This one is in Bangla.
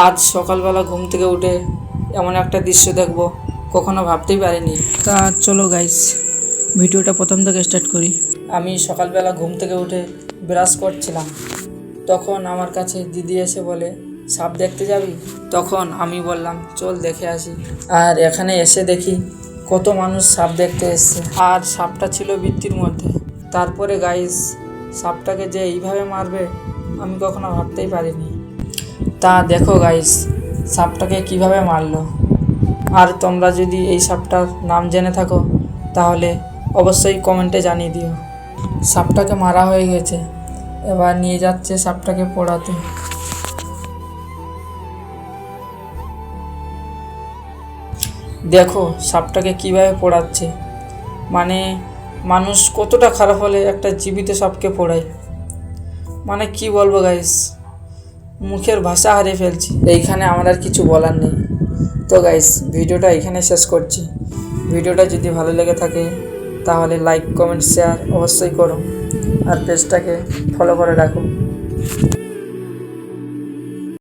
আজ সকালবেলা ঘুম থেকে উঠে এমন একটা দৃশ্য দেখব কখনো ভাবতেই পারিনি। তা চলো গাইস, ভিডিওটা প্রথম থেকে স্টার্ট করি। আমি সকালবেলা ঘুম থেকে উঠে ব্রাশ করছিলাম, তখন আমার কাছে দিদি এসে বলে, সাপ দেখতে যাবি? তখন আমি বললাম, চল দেখে আসি। আর এখানে এসে দেখি কত মানুষ সাপ দেখতে এসছে, আর সাপটা ছিল বৃত্তির মধ্যে। তারপরে গাইস, সাপটাকে যে এইভাবে মারবে আমি কখনো ভাবতেই পারিনি। তা দেখো গাইস, সাপটাকে কিভাবে মারলো। আর তোমরা যদি এই সাপটার নাম জেনে থাকো তাহলে অবশ্যই কমেন্টে জানিয়ে দিও। সাপটাকে মারা হয়ে গেছে, এবার নিয়ে যাচ্ছে সাপটাকে পোড়াতে। দেখো সাপটাকে কিভাবে পোড়াচ্ছে, মানে মানুষ কতটা খারাপ হলে একটা জীবিত সাপকে পোড়ায়। মানে কি বলবো গাইস, মুখের ভাষা হারিয়ে ফেলছি। এইখানে আমার আর কিছু বলার নেই। তো গাইস, ভিডিওটা এখানে শেষ করছি। ভিডিওটা যদি ভালো লেগে থাকে তাহলে লাইক, কমেন্ট, শেয়ার অবশ্যই করো, আর পেজটাকে ফলো করে রাখো।